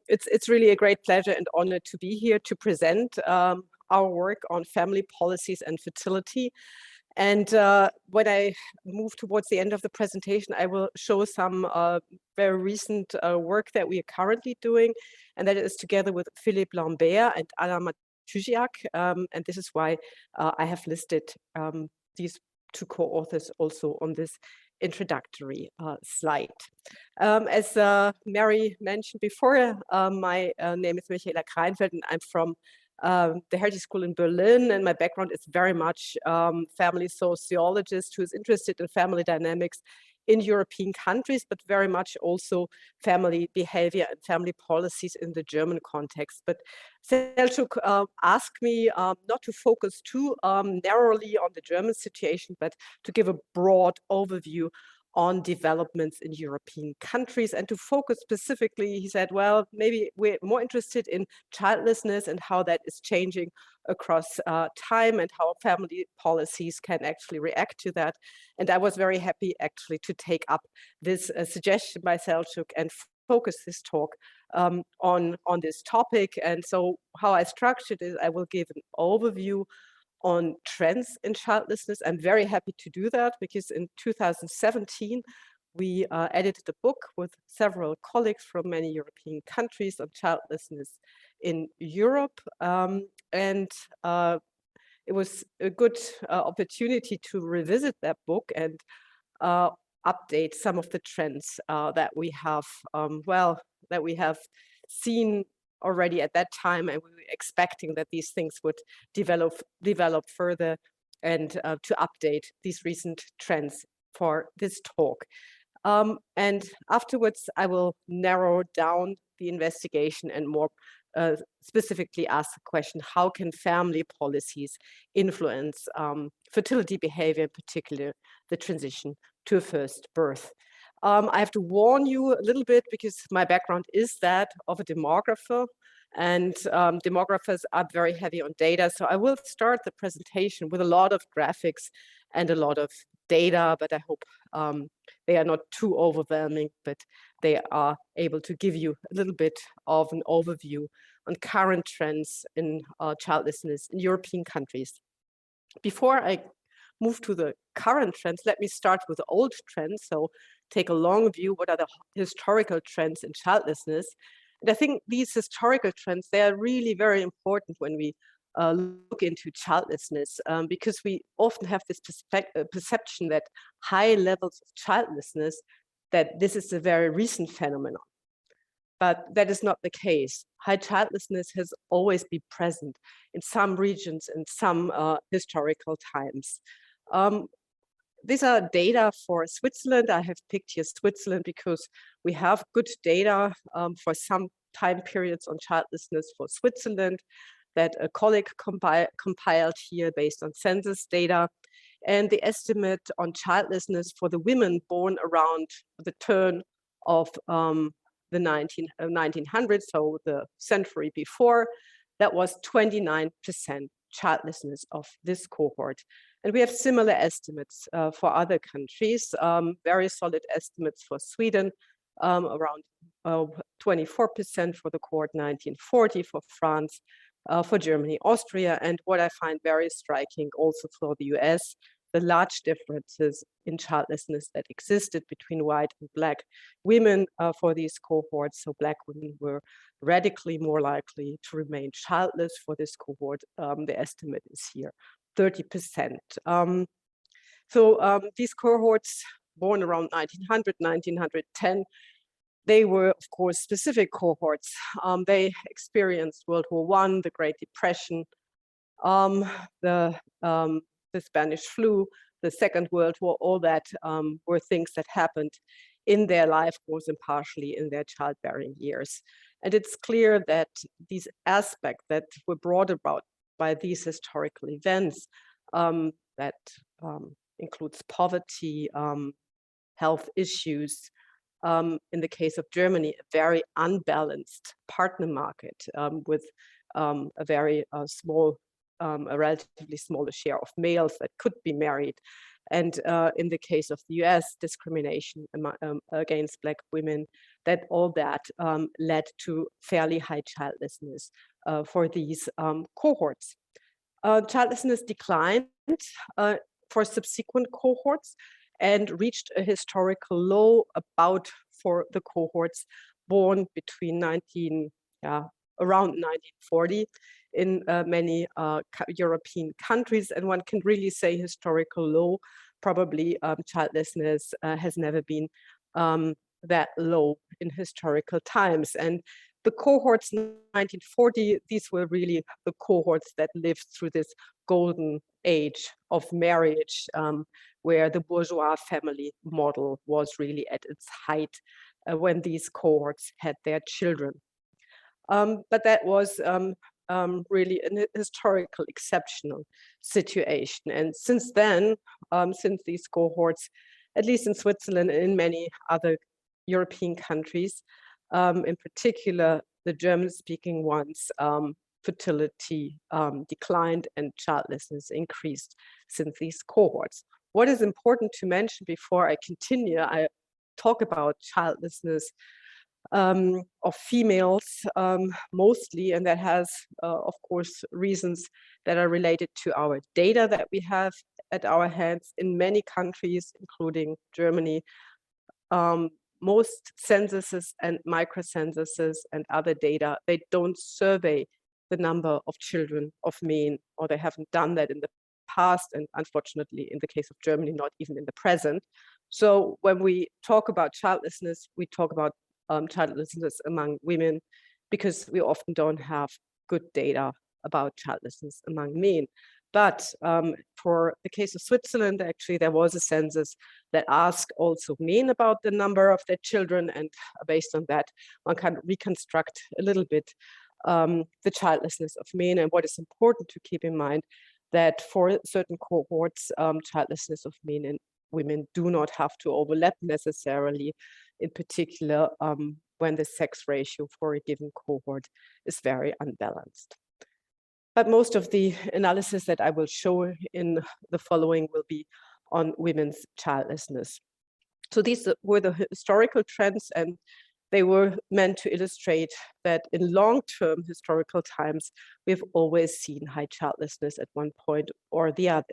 it's really a great pleasure and honor to be here to present our work on family policies and fertility. And when I move towards the end of the presentation, I will show some very recent work that we are currently doing, and that is together with Philippe Lambert and Alain Matuziak. And this is why I have listed these two co-authors also on this introductory slide. As Mary mentioned before, my name is Michaela Kreyenfeld, and I'm from the Hertie School in Berlin, and my background is very much family sociologist who is interested in family dynamics in European countries, but very much also family behavior and family policies in the German context. But Selçuk asked me not to focus too narrowly on the German situation, but to give a broad overview on developments in European countries, and to focus specifically, he said, well, maybe we're more interested in childlessness and how that is changing across time and how family policies can actually react to that. And I was very happy actually to take up this suggestion by Selçuk and focus this talk on this topic. And so how I structured it, I will give an overview on trends in childlessness. I'm very happy to do that because in 2017, we edited a book with several colleagues from many European countries on childlessness in Europe. And it was a good opportunity to revisit that book and update some of the trends that we have, that we have seen already at that time, and we were expecting that these things would develop further, and to update these recent trends for this talk. And afterwards, I will narrow down the investigation and more specifically ask the question, how can family policies influence fertility behavior, in particular, the transition to a first birth? I have to warn you a little bit because my background is that of a demographer, and demographers are very heavy on data. So I will start the presentation with a lot of graphics and a lot of data, but I hope they are not too overwhelming, but they are able to give you a little bit of an overview on current trends in childlessness in European countries. Before I move to the current trends, let me start with the old trends. So take a long view, what are the historical trends in childlessness? And I think these historical trends, they are really very important when we look into childlessness, because we often have this perception that high levels of childlessness, that this is a very recent phenomenon. But that is not the case. High childlessness has always been present in some regions in some historical times. These are data for Switzerland. I have picked here Switzerland because we have good data for some time periods on childlessness for Switzerland that a colleague compiled here based on census data. And the estimate on childlessness for the women born around the turn of the 1900s, so the century before, that was 29% childlessness of this cohort. And we have similar estimates for other countries, very solid estimates for Sweden, around 24% for the cohort 1940, for France, for Germany, Austria, and what I find very striking also for the US, the large differences in childlessness that existed between white and black women for these cohorts. So black women were radically more likely to remain childless for this cohort. The estimate is here 30%. These cohorts born around 1900, 1910, they were, of course, specific cohorts. They experienced World War I, the Great Depression, the Spanish flu, the Second World War, all that were things that happened in their life course and partially in their childbearing years. And it's clear that these aspects that were brought about by these historical events, that includes poverty, health issues, in the case of Germany, a very unbalanced partner market with a very small, a relatively smaller share of males that could be married. and in the case of the US, discrimination against Black women, that all that led to fairly high childlessness for these cohorts. Childlessness declined for subsequent cohorts and reached a historical low about for the cohorts born between around 1940 in many European countries. And one can really say historical low. Probably childlessness has never been that low in historical times. And the cohorts in 1940, these were really the cohorts that lived through this golden age of marriage, where the bourgeois family model was really at its height when these cohorts had their children. But that was really a historical exceptional situation. And since then, since these cohorts, at least in Switzerland and in many other European countries, in particular the German-speaking ones, fertility declined and childlessness increased since these cohorts. What is important to mention before I continue, I talk about childlessness of females mostly, and that has, of course, reasons that are related to our data that we have at our hands in many countries, including Germany. Most censuses and microcensuses and other data, they don't survey the number of children of men, or they haven't done that in the past, and unfortunately, in the case of Germany, not even in the present. So when we talk about childlessness, we talk about childlessness among women, because we often don't have good data about childlessness among men. But for the case of Switzerland, actually, there was a census that asked also men about the number of their children. And based on that, one can reconstruct a little bit the childlessness of men. And what is important to keep in mind, that for certain cohorts, childlessness of men and women do not have to overlap necessarily, in particular when the sex ratio for a given cohort is very unbalanced. But most of the analysis that I will show in the following will be on women's childlessness. So these were the historical trends, and they were meant to illustrate that in long-term historical times, we've always seen high childlessness at one point or the other.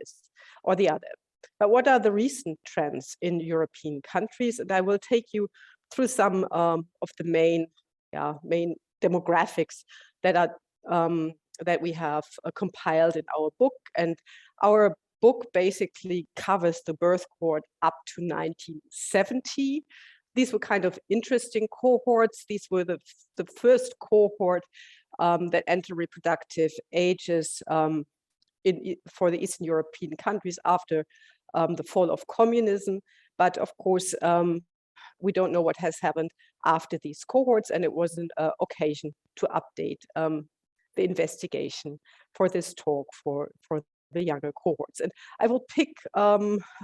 But what are the recent trends in European countries? And I will take you through some of the main demographics that are that we have compiled in our book. And our book basically covers the birth cohort up to 1970. These were kind of interesting cohorts. These were the first cohort that entered reproductive ages for the Eastern European countries after the fall of communism. But of course, we don't know what has happened after these cohorts, and it was an occasion to update the investigation for this talk for the younger cohorts. And I will pick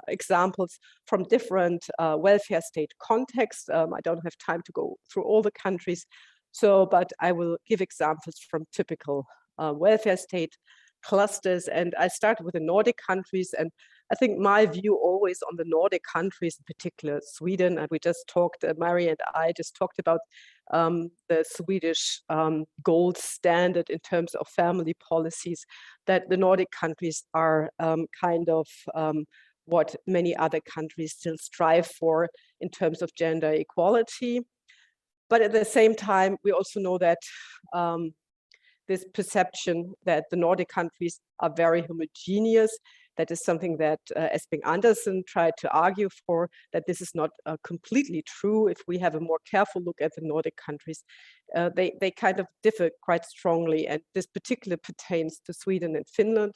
examples from different welfare state contexts. I don't have time to go through all the countries, but I will give examples from typical welfare state clusters. And I start with the Nordic countries. And I think my view always on the Nordic countries, in particular Sweden, and we just talked, Mary and I just talked about the Swedish gold standard in terms of family policies, that the Nordic countries are kind of what many other countries still strive for in terms of gender equality. But at the same time, we also know that this perception that the Nordic countries are very homogeneous, that is something that Esping Andersen tried to argue for, that this is not completely true. If we have a more careful look at the Nordic countries, they kind of differ quite strongly. And this particularly pertains to Sweden and Finland.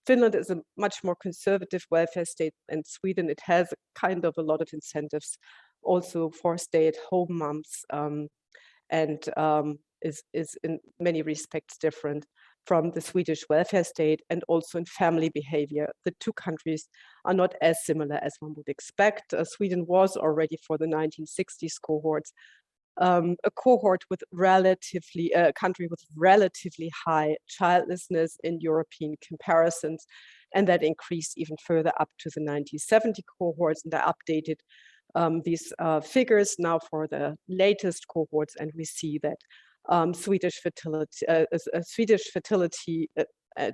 Finland is a much more conservative welfare state than Sweden. It has kind of a lot of incentives also for stay-at-home moms, and is in many respects different from the Swedish welfare state, and also in family behavior. The two countries are not as similar as one would expect. Sweden was already, for the 1960s cohorts, a cohort with a country with relatively high childlessness in European comparisons. and that increased even further up to the 1970 cohorts. And I updated these figures now for the latest cohorts, and we see that Swedish fertility,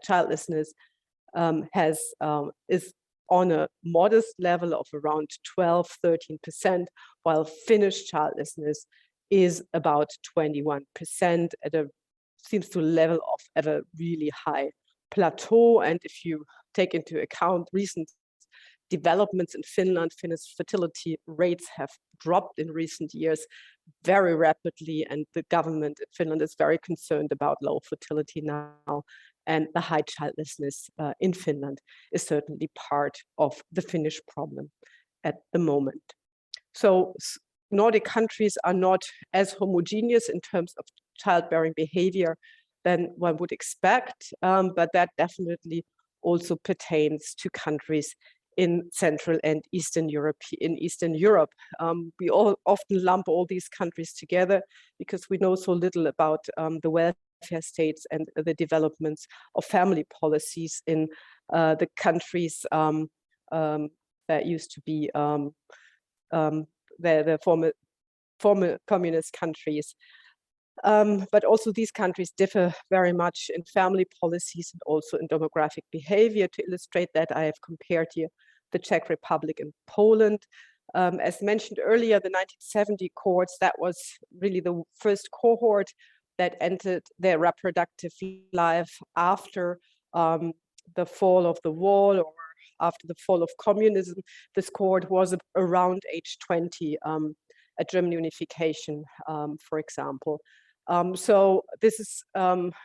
childlessness is on a modest level of around 12–13%, while Finnish childlessness is about 21% seems to level off at a really high plateau. And if you take into account recent developments in Finland, Finnish fertility rates have dropped in recent years very rapidly, and the government in Finland is very concerned about low fertility now. And the high childlessness in Finland is certainly part of the Finnish problem at the moment. So Nordic countries are not as homogeneous in terms of childbearing behavior than one would expect, but that definitely also pertains to countries in Central and Eastern Europe. We all often lump all these countries together because we know so little about the welfare states and the developments of family policies in the countries that used to be the former communist countries. But also these countries differ very much in family policies and also in demographic behavior. To illustrate that, I have compared here the Czech Republic and Poland. As mentioned earlier, the 1970 cohorts, that was really the first cohort that entered their reproductive life after the fall of the wall or after the fall of communism. This cohort was around age 20 at German unification, for example. So this is,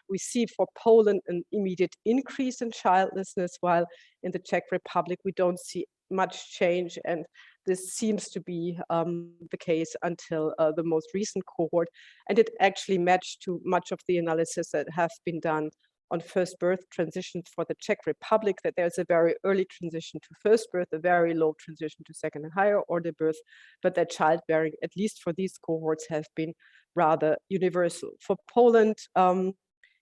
we see for Poland an immediate increase in childlessness, while in the Czech Republic we don't see much change, and this seems to be the case until the most recent cohort, and it actually matched to much of the analysis that have been done on first birth transitions for the Czech Republic, that there's a very early transition to first birth, a very low transition to second and higher order birth, but that childbearing, at least for these cohorts, has been rather universal. For Poland,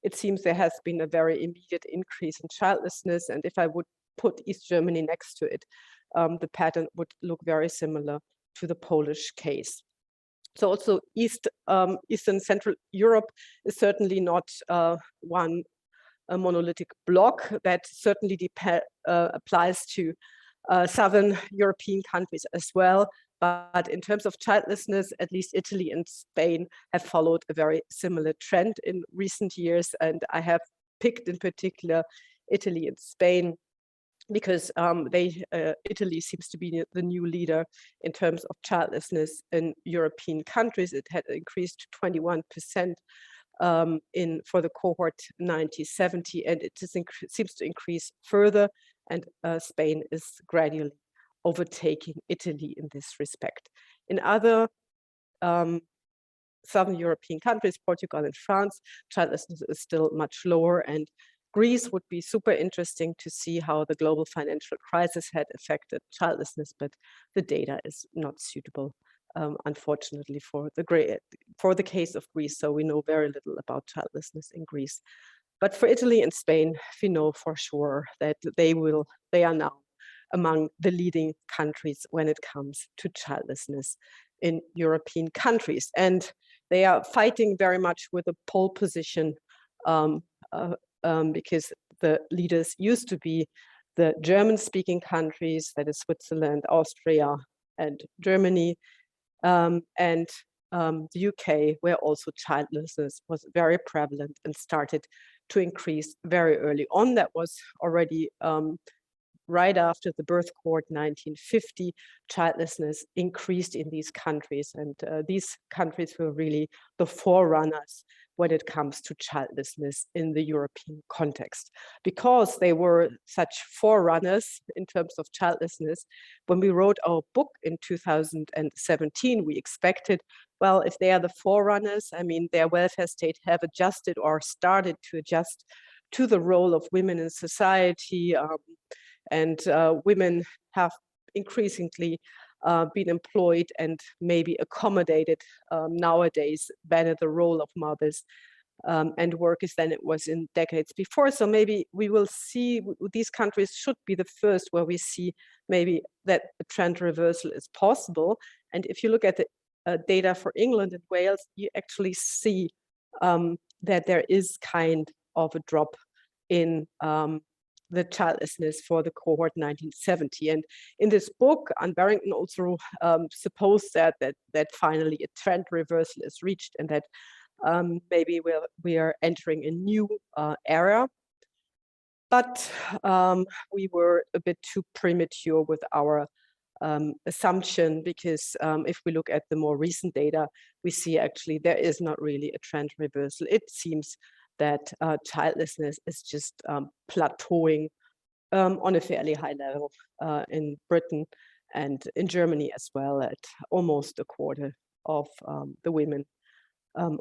it seems there has been a very immediate increase in childlessness, and if I would put East Germany next to it, the pattern would look very similar to the Polish case. So also Eastern Central Europe is certainly not a monolithic block. That certainly applies to Southern European countries as well. But in terms of childlessness, at least Italy and Spain have followed a very similar trend in recent years. And I have picked in particular Italy and Spain because Italy seems to be the new leader in terms of childlessness in European countries. It had increased to 21% for the cohort 1970, and it seems to increase further, and Spain is gradually overtaking Italy in this respect. In other Southern European countries, Portugal and France, childlessness is still much lower, and Greece would be super interesting to see how the global financial crisis had affected childlessness, but the data is not suitable, unfortunately, for the case of Greece. So we know very little about childlessness in Greece. But for Italy and Spain, we know for sure that they are now among the leading countries when it comes to childlessness in European countries. And they are fighting very much with a pole position because the leaders used to be the German-speaking countries, that is Switzerland, Austria, and Germany, and the UK, where also childlessness was very prevalent and started to increase very early on. That was already right after the birth cohort 1950, childlessness increased in these countries, and these countries were really the forerunners when it comes to childlessness in the European context. Because they were such forerunners in terms of childlessness, when we wrote our book in 2017, we expected, well, if they are the forerunners, I mean, their welfare state have adjusted or started to adjust to the role of women in society, and women have increasingly been employed and maybe accommodated nowadays better the role of mothers. and workers than it was in decades before. So maybe we will see these countries should be the first where we see maybe that a trend reversal is possible. And if you look at the data for England and Wales, you actually see that there is kind of a drop in the childlessness for the cohort 1970. And in this book, Anne Barrington also supposed that finally a trend reversal is reached, and that maybe we are entering a new era. But we were a bit too premature with our assumption, because if we look at the more recent data, we see actually there is not really a trend reversal. It seems that childlessness is just plateauing on a fairly high level in Britain and in Germany as well, at almost a quarter of the women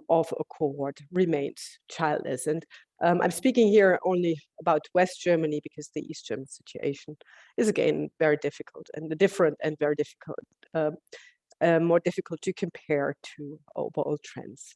of a cohort remained childless. And I'm speaking here only about West Germany, because the East German situation is again very difficult and different and very difficult, more difficult to compare to overall trends.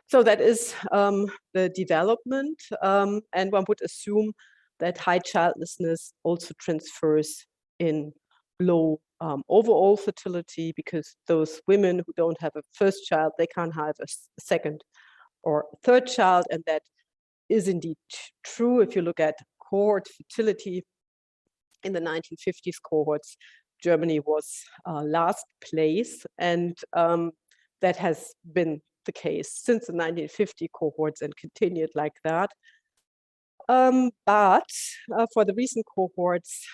So that is the development, and one would assume that high childlessness also transfers in low overall fertility, because those women who don't have a first child, they can't have a second or third child. And that is indeed true. If you look at cohort fertility in the 1950s cohorts, Germany was last place, and that has been the case since the 1950 cohorts and continued like that. But for the recent cohorts,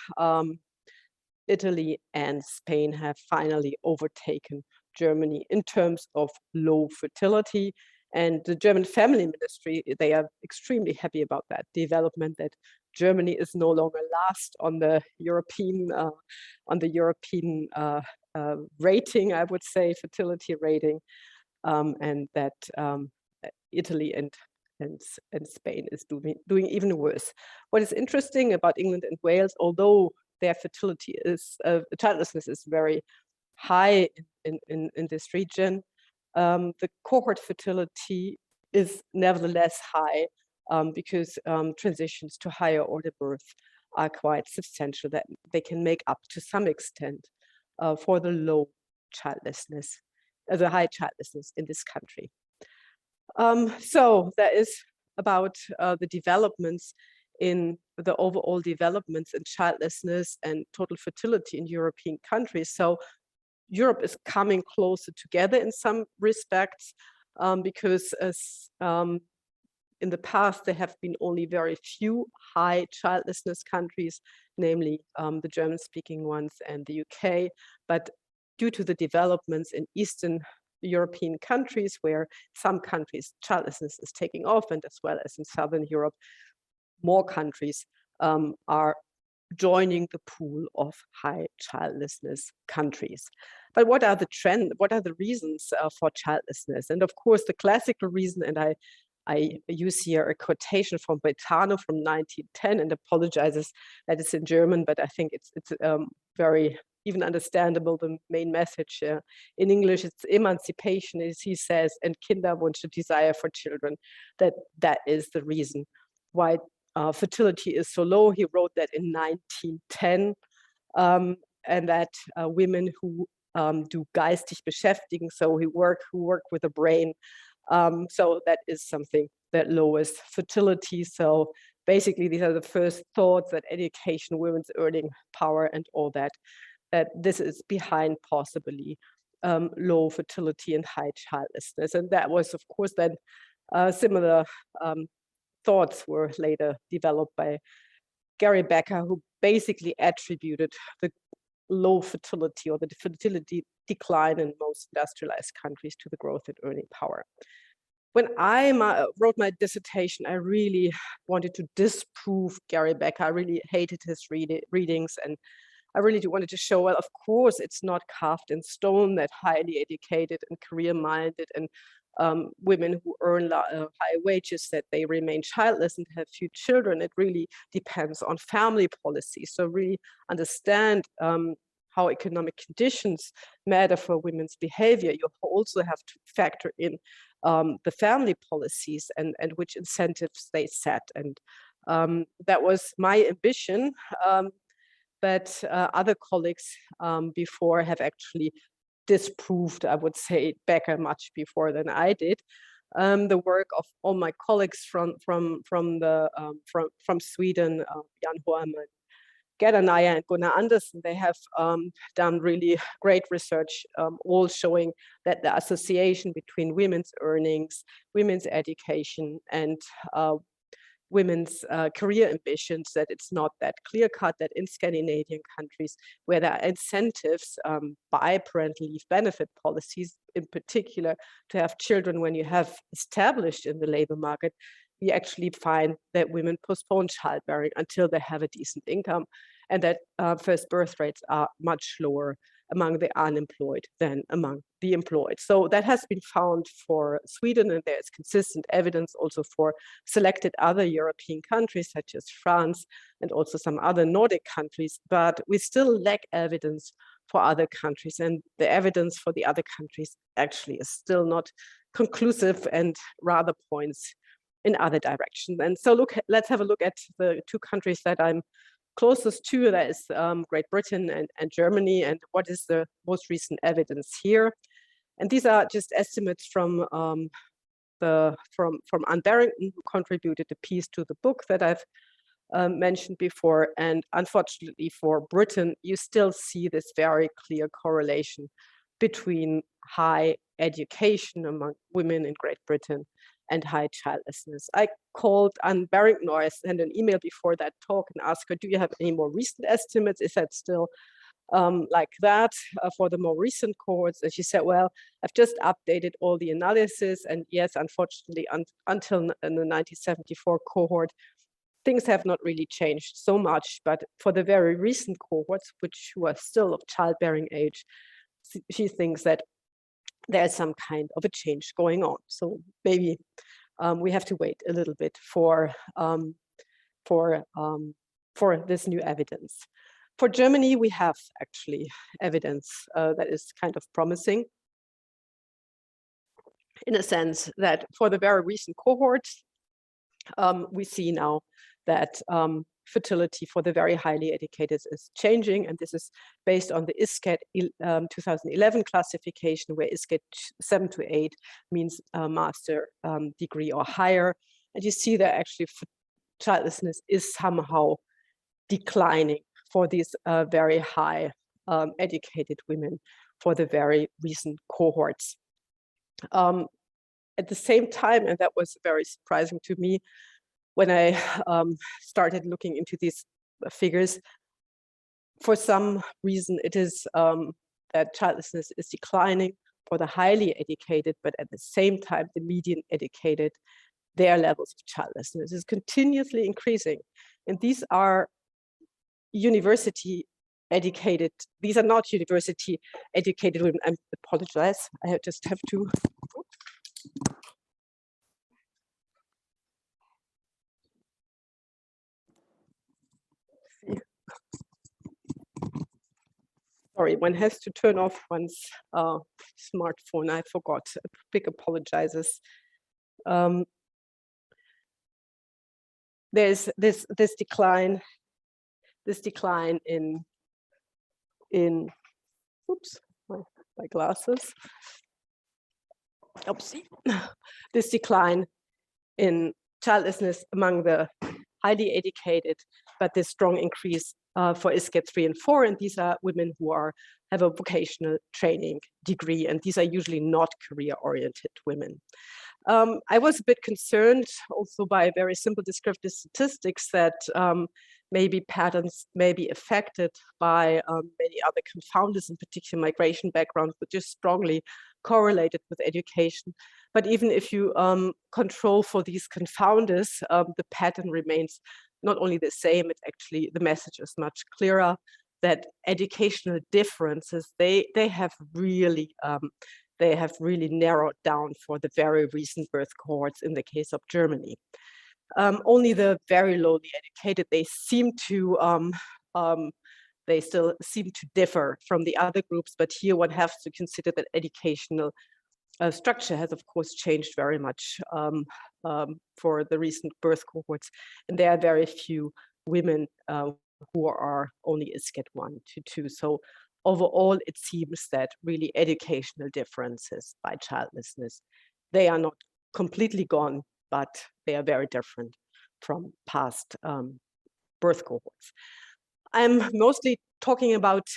Italy and Spain have finally overtaken Germany in terms of low fertility. And the German Family Ministry, they are extremely happy about that development, that Germany is no longer last on the European rating, I would say, fertility rating, and that Italy and Spain is doing even worse. What is interesting about England and Wales, although their fertility is, childlessness is very high in this region, the cohort fertility is nevertheless high, because transitions to higher order birth are quite substantial, that they can make up to some extent for the low childlessness, the high childlessness in this country. So that is about the developments in the overall developments in childlessness and total fertility in European countries. So Europe is coming closer together in some respects, because as in the past, there have been only very few high childlessness countries, namely the German-speaking ones and the UK. But due to the developments in Eastern European countries, where some countries childlessness is taking off, and as well as in Southern Europe, more countries are joining the pool of high childlessness countries. But what are the trends? What are the reasons for childlessness? And of course, the classical reason, and I use here a quotation from Boitano from 1910, and apologizes that it's in German, but I think it's very even understandable, the main message. In English, it's emancipation, as he says, and Kinderwunsch, a desire for children, that is the reason why fertility is so low. He wrote that in 1910, and that women who do geistig beschäftigen, so who work with the brain, so that is something that lowers fertility. So basically, these are the first thoughts, that education, women's earning power, and all that this is behind possibly low fertility and high childlessness. And that was, of course, then similar thoughts were later developed by Gary Becker, who basically attributed the low fertility or the fertility decline in most industrialized countries to the growth in earning power. When I wrote my dissertation, I really wanted to disprove Gary Becker. I really hated his readings, and I really wanted to show, well, of course, it's not carved in stone that highly educated and career-minded and women who earn high wages, that they remain childless and have few children. It really depends on family policy. So really understand how economic conditions matter for women's behavior, you also have to factor in the family policies and which incentives they set. And that was my ambition, but other colleagues before have actually disproved, I would say, Becker much before than I did. The work of all my colleagues from Sweden, Jan Hoermann, Gerda Naya and Gunnar Andersen, they have done really great research, all showing that the association between women's earnings, women's education, and women's career ambitions, that it's not that clear-cut, that in Scandinavian countries where there are incentives by parental leave benefit policies, in particular to have children when you have established in the labor market, we actually find that women postpone childbearing until they have a decent income, and that first birth rates are much lower among the unemployed than among the employed. So that has been found for Sweden, and there's consistent evidence also for selected other European countries such as France and also some other Nordic countries, but we still lack evidence for other countries, and the evidence for the other countries actually is still not conclusive and rather points in other directions. And so let's have a look at the two countries that I'm closest to, that is Great Britain and Germany, and what is the most recent evidence here. And these are just estimates from Anne Barrington, who contributed a piece to the book that I've mentioned before. And unfortunately for Britain, you still see this very clear correlation between high education among women in Great Britain and high childlessness. I called Anne Barrington, or I sent an email before that talk and asked her, do you have any more recent estimates? Is that still like that for the more recent cohorts? And she said, well, I've just updated all the analysis, and yes, unfortunately, until the 1974 cohort, things have not really changed so much, but for the very recent cohorts, which were still of childbearing age, she thinks that there's some kind of a change going on. So maybe we have to wait a little bit for this new evidence. For Germany, we have actually evidence that is kind of promising, in a sense that for the very recent cohorts, we see now that fertility for the very highly educated is changing, and this is based on the ISCED 2011 classification, where ISCED 7 to 8 means a master degree or higher, and you see that actually childlessness is somehow declining for these very high educated women for the very recent cohorts. At the same time, and that was very surprising to me, when I started looking into these figures, for some reason it is that childlessness is declining for the highly educated, but at the same time, the median educated, their levels of childlessness is continuously increasing. And these are university educated, these are not university educated women. I apologize, I just have to. Sorry, one has to turn off one's smartphone. I forgot. Big apologizes. There's this decline in oops, my glasses. Oopsie. This decline in childlessness among the highly educated, but this strong increase for ISCED 3 and 4, and these are women who have a vocational training degree, and these are usually not career-oriented women. I was a bit concerned also by very simple descriptive statistics that maybe patterns may be affected by many other confounders, in particular migration backgrounds, which is strongly correlated with education. But even if you control for these confounders, the pattern remains not only the same, it's actually, the message is much clearer, that educational differences, they have really narrowed down for the very recent birth cohorts in the case of Germany. Only the very lowly educated, they seem to they still seem to differ from the other groups, but here one has to consider that educational structure has, of course, changed very much for the recent birth cohorts. And there are very few women who are only ISCED 1 to 2. So overall, it seems that really educational differences by childlessness, they are not completely gone, but they are very different from past birth cohorts. I'm mostly talking about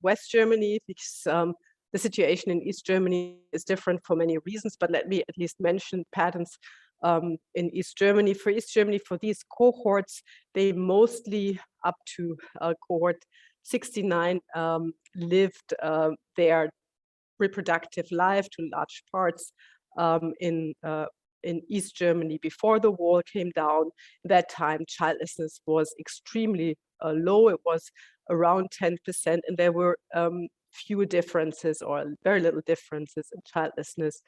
West Germany because the situation in East Germany is different for many reasons, but let me at least mention patterns in East Germany. For East Germany, for these cohorts, they mostly up to cohort 69 lived their reproductive life to large parts in East Germany before the wall came down. At that time, childlessness was extremely low. It was around 10%, and there were few differences or very little differences in childlessness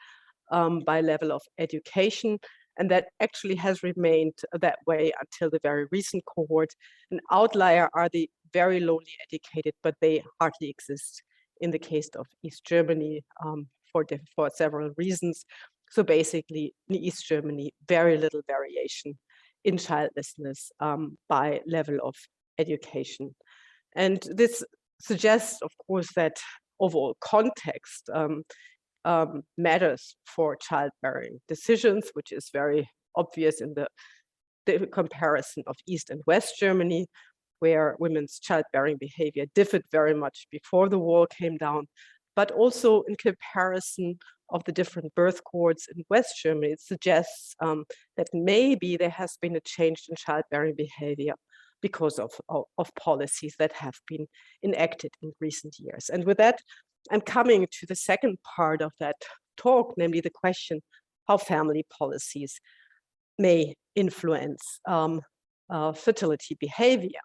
by level of education. And that actually has remained that way until the very recent cohort. An outlier are the very lowly educated, but they hardly exist in the case of East Germany for several reasons. So basically, in East Germany, very little variation in childlessness by level of education. And this suggests, of course, that overall context matters for childbearing decisions, which is very obvious in the comparison of East and West Germany, where women's childbearing behavior differed very much before the wall came down, but also in comparison of the different birth cohorts in West Germany. It suggests that maybe there has been a change in childbearing behavior because of policies that have been enacted in recent years. And with that, I'm coming to the second part of that talk, namely the question how family policies may influence fertility behavior.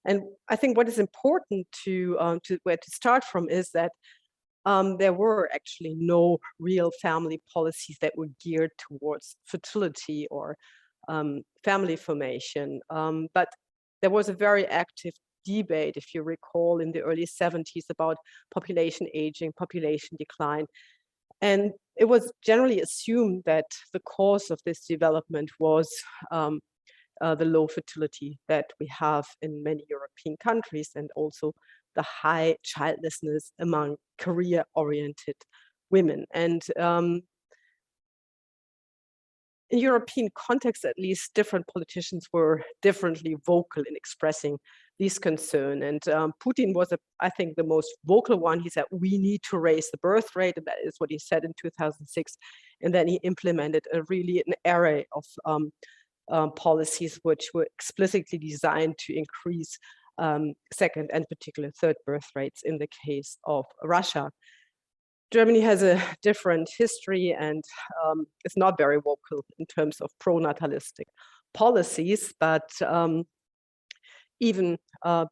And I think what is important to start from is that there were actually no real family policies that were geared towards fertility or family formation. But there was a very active debate, if you recall, in the early 70s about population aging, population decline. And it was generally assumed that the cause of this development was the low fertility that we have in many European countries, and also the high childlessness among career-oriented women. And in European context, at least, different politicians were differently vocal in expressing these concerns. And Putin was, I think, the most vocal one. He said, we need to raise the birth rate, and that is what he said in 2006. And then he implemented an array of policies which were explicitly designed to increase second and particularly third birth rates in the case of Russia. Germany has a different history and is not very vocal in terms of pro-natalistic policies, but even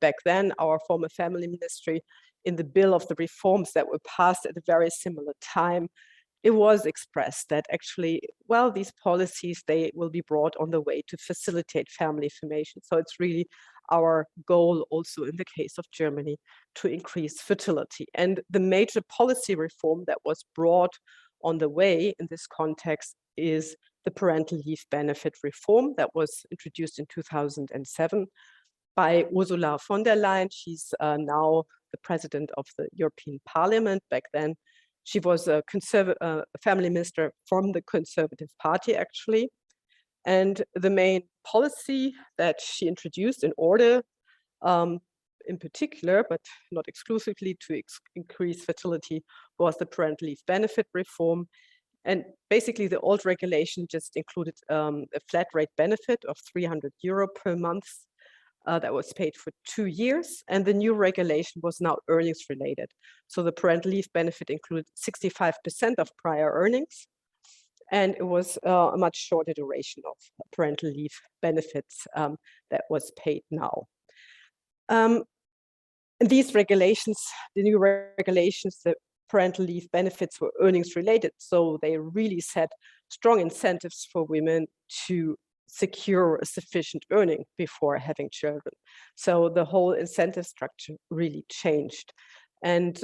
back then, our former family ministry, in the bill of the reforms that were passed at a very similar time, it was expressed that actually, well, these policies, they will be brought on the way to facilitate family formation. So it's really our goal also in the case of Germany to increase fertility. And the major policy reform that was brought on the way in this context is the parental leave benefit reform that was introduced in 2007 by Ursula von der Leyen. She's now the president of the European Parliament. Back then, she was a family minister from the Conservative Party, actually. And the main policy that she introduced in order, in particular, but not exclusively, to increase fertility was the parental leave benefit reform. And basically, the old regulation just included a flat rate benefit of 300 euro per month that was paid for 2 years. And the new regulation was now earnings related. So the parental leave benefit included 65% of prior earnings. And it was a much shorter duration of parental leave benefits that was paid now. And these regulations, the new regulations, the parental leave benefits were earnings related. So they really set strong incentives for women to secure a sufficient earning before having children. So the whole incentive structure really changed. And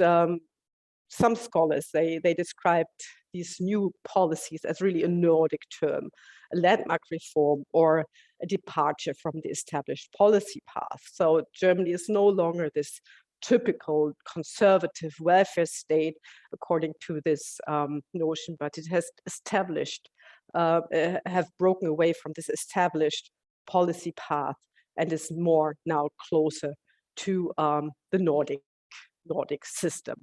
some scholars, they described these new policies as really a Nordic term, a landmark reform or a departure from the established policy path. So Germany is no longer this typical conservative welfare state according to this notion, but it has established, have broken away from this established policy path and is more now closer to the Nordic system.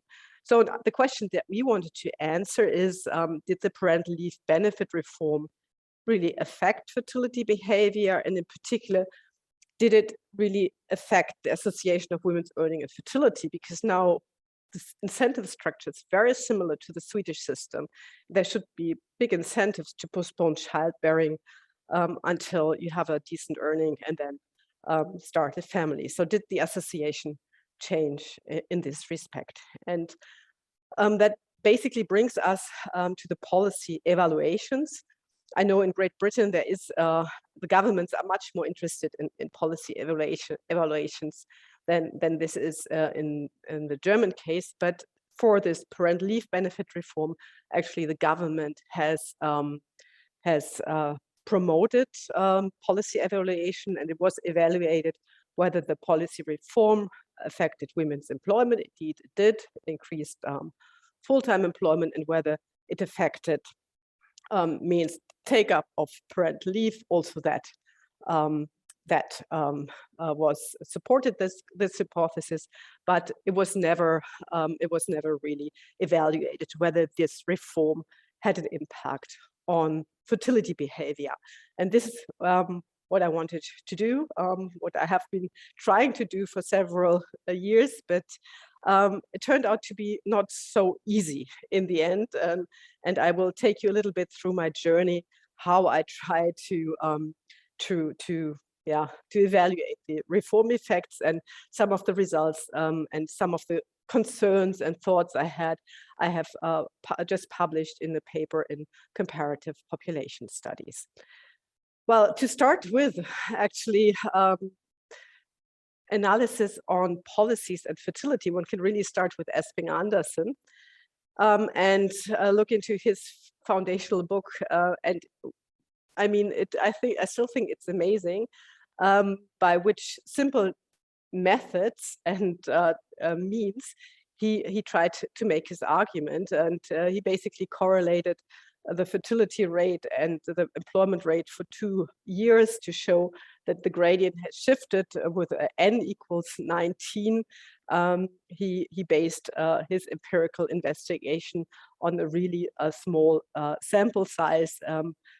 So the question that we wanted to answer is, did the parental leave benefit reform really affect fertility behavior? And in particular, did it really affect the association of women's earning and fertility? Because now the incentive structure is very similar to the Swedish system. There should be big incentives to postpone childbearing until you have a decent earning and then start a family. So did the association change in this respect? And that basically brings us to the policy evaluations. I know in Great Britain there is, the governments are much more interested in policy evaluations than this is in the German case. But for this parental leave benefit reform, actually the government has promoted policy evaluation, and it was evaluated whether the policy reform affected women's employment. Indeed, it did. It increased full-time employment, and whether it affected means take up of parental leave, also that was supported this hypothesis, but it was never really evaluated whether this reform had an impact on fertility behavior. And this is what I wanted to do, what I have been trying to do for several years, but it turned out to be not so easy in the end. And I will take you a little bit through my journey, how I try to evaluate the reform effects and some of the results and some of the concerns and thoughts I have just published in the paper in Comparative Population Studies. Well, to start with, actually, analysis on policies and fertility, one can really start with Esping Andersen and look into his foundational book. And I mean, I still think it's amazing by which simple methods and means he tried to make his argument, and he basically correlated the fertility rate and the employment rate for 2 years to show that the gradient has shifted with n equals 19. He based his empirical investigation on a really small sample size,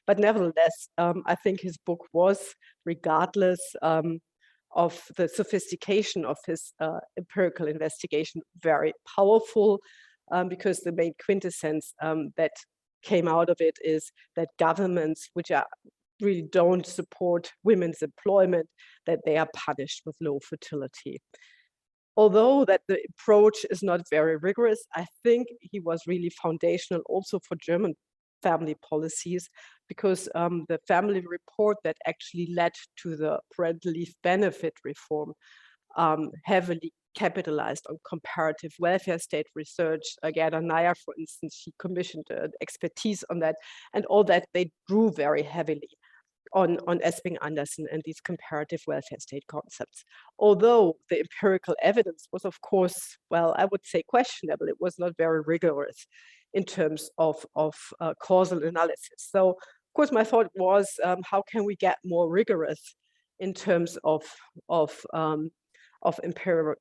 but nevertheless, I think his book was, regardless of the sophistication of his empirical investigation, very powerful, because the main quintessence that came out of it is that governments which really don't support women's employment, that they are punished with low fertility. Although that the approach is not very rigorous, I think he was really foundational also for German family policies, because the family report that actually led to the parental leave benefit reform heavily capitalized on comparative welfare state research. Gerda Nyer, for instance, she commissioned expertise on that, and all that they drew very heavily on Esping Andersen and these comparative welfare state concepts. Although the empirical evidence was, of course, well, I would say questionable. It was not very rigorous in terms of causal analysis. So, of course, my thought was, how can we get more rigorous in terms of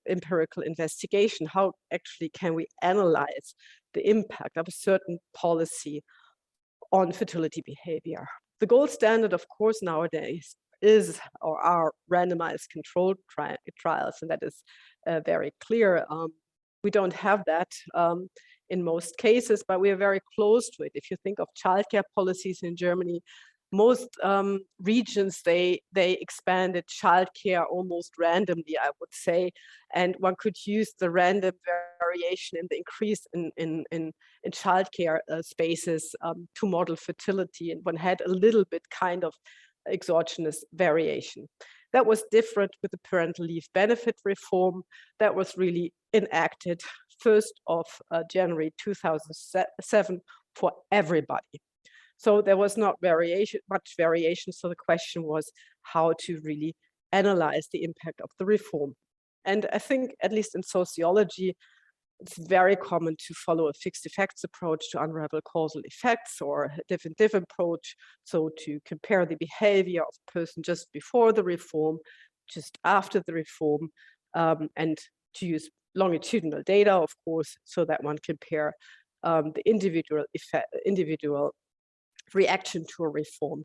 empirical investigation? How actually can we analyze the impact of a certain policy on fertility behavior? The gold standard, of course, nowadays is or are randomized controlled trials, and that is very clear. We don't have that in most cases, but we are very close to it. If you think of childcare policies in Germany, most regions, they expanded childcare almost randomly, I would say, and one could use the random variation in the increase in childcare spaces to model fertility, and one had a little bit kind of exogenous variation. That was different with the parental leave benefit reform that was really enacted 1st of January 2007 for everybody. So there was not much variation. So the question was how to really analyze the impact of the reform. And I think, at least in sociology, it's very common to follow a fixed effects approach to unravel causal effects, or a diff approach. So to compare the behavior of a person just before the reform, just after the reform, and to use longitudinal data, of course, so that one compare the individual reaction to a reform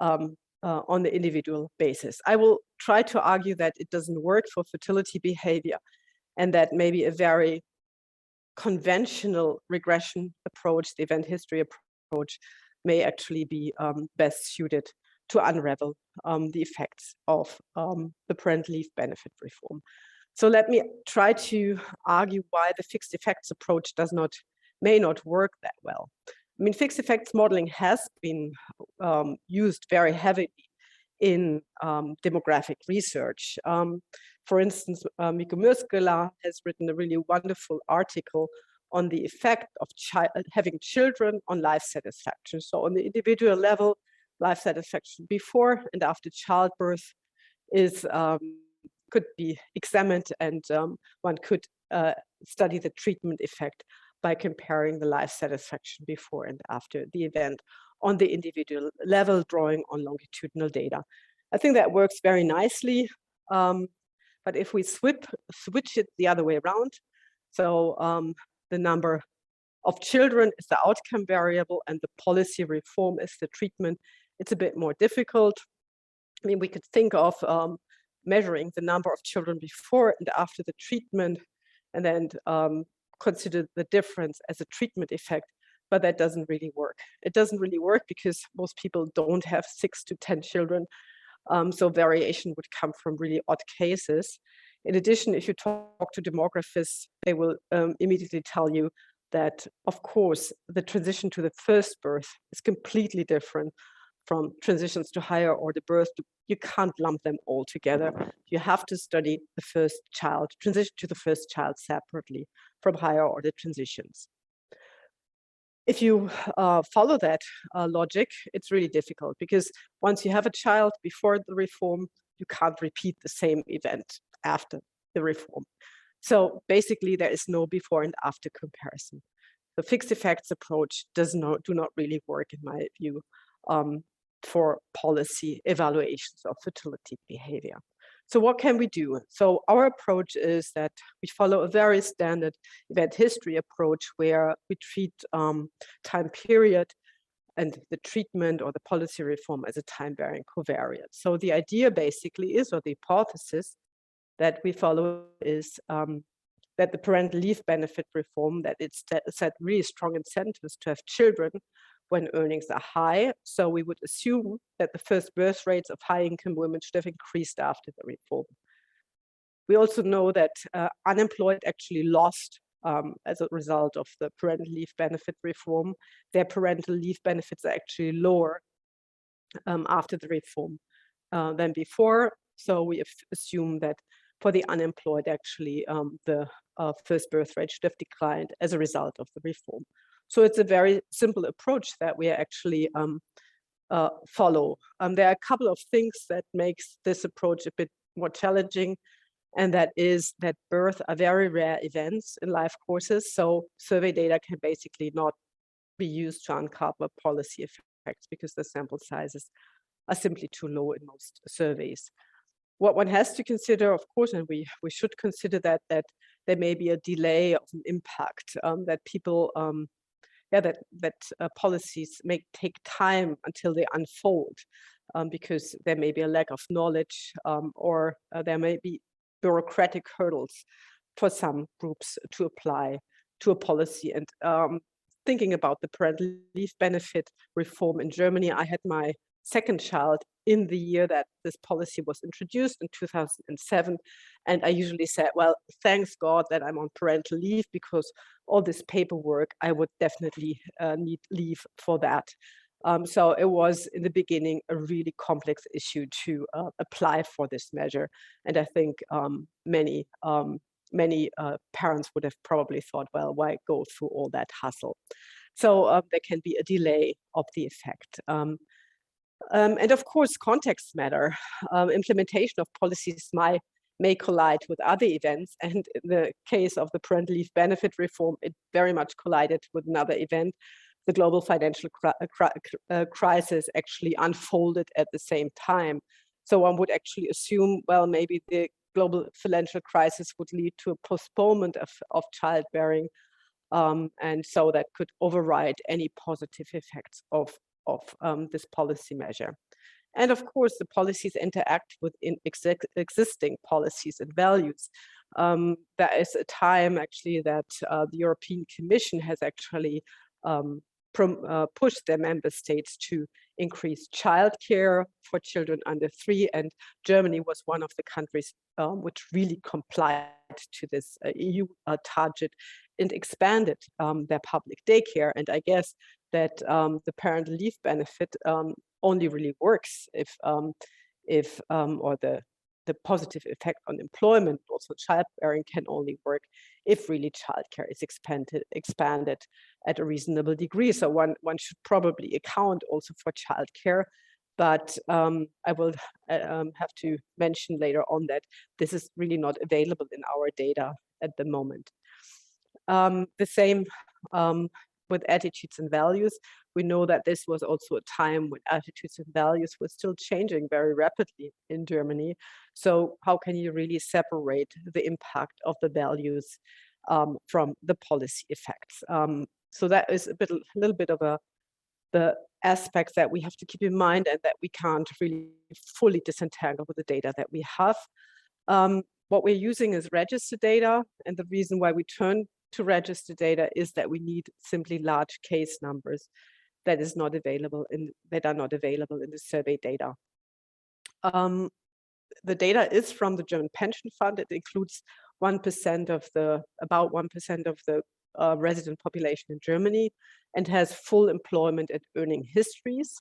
on the individual basis. I will try to argue that it doesn't work for fertility behavior, and that maybe a very conventional regression approach, the event history approach, may actually be best suited to unravel the effects of the parental leave benefit reform. So let me try to argue why the fixed effects approach may not work that well. I mean, fixed effects modeling has been used very heavily in demographic research. For instance, Michaela has written a really wonderful article on the effect of having children on life satisfaction. So on the individual level, life satisfaction before and after childbirth could be examined, and one could study the treatment effect by comparing the life satisfaction before and after the event on the individual level, drawing on longitudinal data. I think that works very nicely. But if we switch it the other way around, so the number of children is the outcome variable and the policy reform is the treatment, it's a bit more difficult. I mean, we could think of measuring the number of children before and after the treatment, and then consider the difference as a treatment effect, but that doesn't really work. It doesn't really work because most people don't have 6 to 10 children. So variation would come from really odd cases. In addition, if you talk to demographers, they will immediately tell you that, of course, the transition to the first birth is completely different from transitions to higher order birth. You can't lump them all together. You have to study the first child, transition to the first child separately from higher order transitions. If you follow that logic, it's really difficult, because once you have a child before the reform, you can't repeat the same event after the reform. So basically, there is no before and after comparison. The fixed effects approach do not really work, in my view, for policy evaluations of fertility behavior. So what can we do? So our approach is that we follow a very standard event history approach, where we treat time period and the treatment or the policy reform as a time-varying covariate. So the idea basically is, or the hypothesis that we follow is that the parental leave benefit reform, that it's set really strong incentives to have children when earnings are high. So we would assume that the first birth rates of high-income women should have increased after the reform. We also know that unemployed actually lost as a result of the parental leave benefit reform. Their parental leave benefits are actually lower after the reform than before. So we assume that for the unemployed, actually, the first birth rate should have declined as a result of the reform. So it's a very simple approach that we actually follow. There are a couple of things that makes this approach a bit more challenging, and that is that birth are very rare events in life courses. So survey data can basically not be used to uncover policy effects because the sample sizes are simply too low in most surveys. What one has to consider, of course, and we should consider that there may be a delay of an impact, that people, policies may take time until they unfold, because there may be a lack of knowledge, or there may be bureaucratic hurdles for some groups to apply to a policy. And thinking about the parental leave benefit reform in Germany, I had my second child in the year that this policy was introduced in 2007. And I usually said, well, thanks God that I'm on parental leave, because all this paperwork, I would definitely need leave for that. So it was in the beginning a really complex issue to apply for this measure. And I think many parents would have probably thought, well, why go through all that hassle? So there can be a delay of the effect. And of course, contexts matter. Implementation of policies may collide with other events. And in the case of the parental leave benefit reform, it very much collided with another event. The global financial crisis actually unfolded at the same time. So one would actually assume, well, maybe the global financial crisis would lead to a postponement of childbearing. And so that could override any positive effects of this policy measure. And of course, the policies interact with existing policies and values. There is a time actually that the European Commission has actually pushed their member states to increase childcare for children under 3, and Germany was one of the countries which really complied to this EU target and expanded their public daycare. And I guess that the parental leave benefit only really works if or the positive effect on employment, also childbearing, can only work if really childcare is expanded at a reasonable degree. So one should probably account also for childcare. But I will have to mention later on that this is really not available in our data at the moment. The same with attitudes and values. We know that this was also a time when attitudes and values were still changing very rapidly in Germany. So how can you really separate the impact of the values from the policy effects? So that is a little bit of the aspects that we have to keep in mind, and that we can't really fully disentangle with the data that we have. What we're using is register data, and the reason why we turn to register data is that we need simply large case numbers that are not available in the survey data. The data is from the German pension fund. It includes about 1% of the resident population in Germany, and has full employment and earning histories,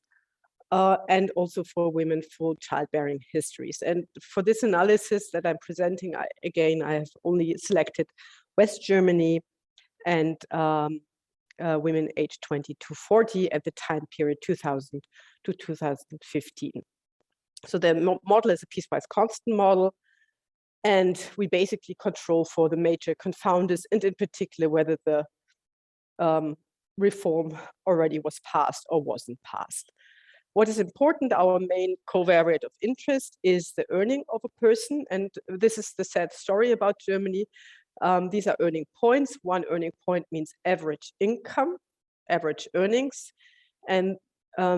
and also for women, full childbearing histories. And for this analysis that I'm presenting, I have only selected West Germany and women aged 20 to 40 at the time period 2000 to 2015. So the model is a piecewise constant model, and we basically control for the major confounders, and in particular whether the reform already was passed or wasn't passed. What is important, our main covariate of interest, is the earning of a person, and this is the sad story about Germany. These are earning points. One earning point means average income, average earnings, and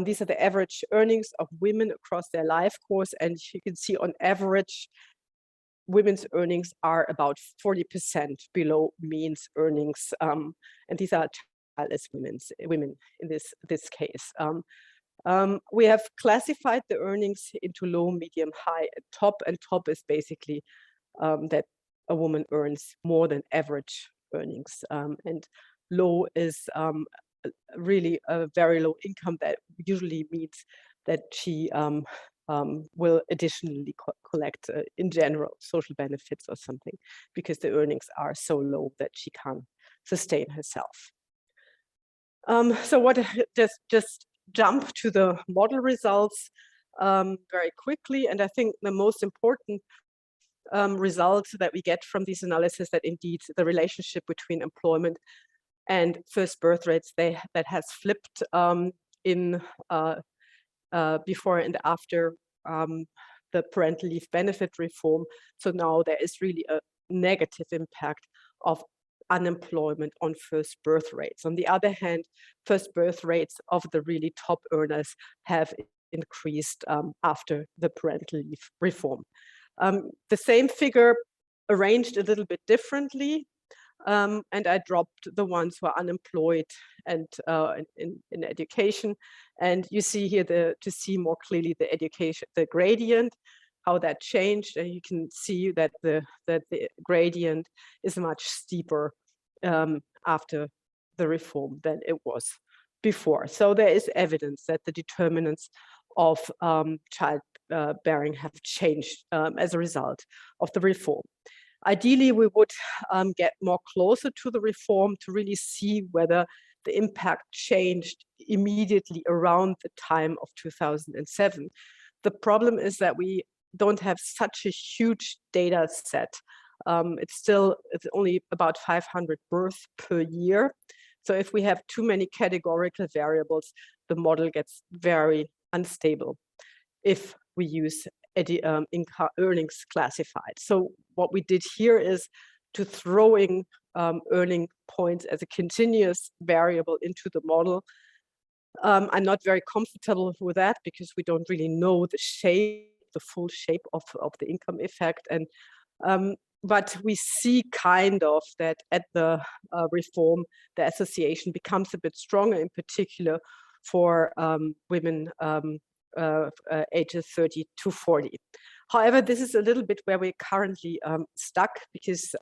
these are the average earnings of women across their life course. And you can see on average, women's earnings are about 40% below means earnings, and these are childless women in this case. We have classified the earnings into low, medium, high, and top is basically that a woman earns more than average earnings, and low is really a very low income that usually means that she will additionally collect in general social benefits or something, because the earnings are so low that she can't sustain herself. So what just jump to the model results very quickly, and I think the most important result that we get from these analysis that indeed the relationship between employment and first birth rates that has flipped in before and after the parental leave benefit reform. So now there is really a negative impact of unemployment on first birth rates. On the other hand, first birth rates of the really top earners have increased after the parental leave reform. The same figure arranged a little bit differently, and I dropped the ones who are unemployed and in education. And you see here to see more clearly the gradient, how that changed, and you can see that the gradient is much steeper after the reform than it was before. So there is evidence that the determinants of childbearing have changed as a result of the reform. Ideally, we would get more closer to the reform to really see whether the impact changed immediately around the time of 2007. The problem is that we don't have such a huge data set. It's only about 500 births per year. So if we have too many categorical variables, the model gets very unstable if we use earnings classified. So what we did here is to throw in earning points as a continuous variable into the model. I'm not very comfortable with that because we don't really know the full shape of the income effect. And but we see kind of that at the reform, the association becomes a bit stronger, in particular for women ages 30 to 40. However, this is a little bit where we're currently stuck because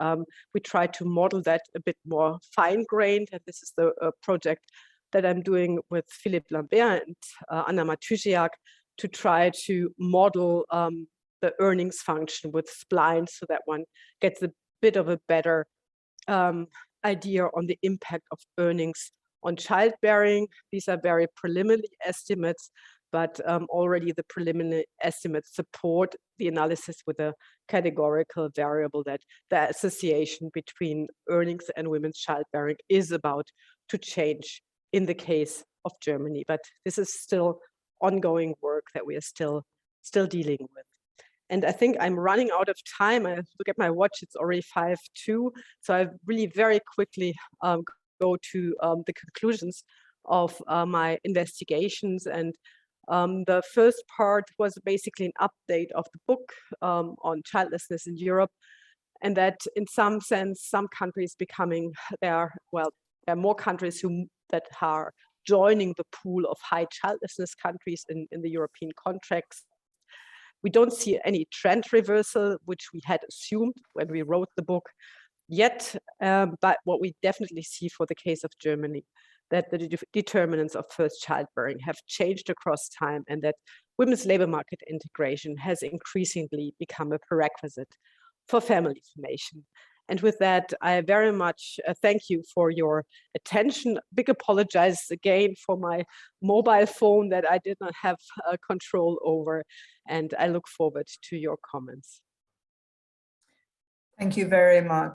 we try to model that a bit more fine-grained. And this is the project that I'm doing with Philippe Lambert and Anna Matusiak to try to model the earnings function with splines so that one gets a bit of a better idea on the impact of earnings on childbearing. These are very preliminary estimates, but already the preliminary estimates support the analysis with a categorical variable that the association between earnings and women's childbearing is about to change in the case of Germany. But this is still ongoing work that we are still dealing with. And I think I'm running out of time. I look at my watch, it's already 5:02. So I really very quickly go to the conclusions of my investigations. And the first part was basically an update of the book on childlessness in Europe. And that in some sense, some countries there are more countries that are joining the pool of high childlessness countries in the European context. We don't see any trend reversal, which we had assumed when we wrote the book yet, but what we definitely see for the case of Germany, that the determinants of first childbearing have changed across time and that women's labor market integration has increasingly become a prerequisite for family formation. And with that, I very much thank you for your attention. Big apologize again for my mobile phone that I did not have control over, and I look forward to your comments. Thank you very much.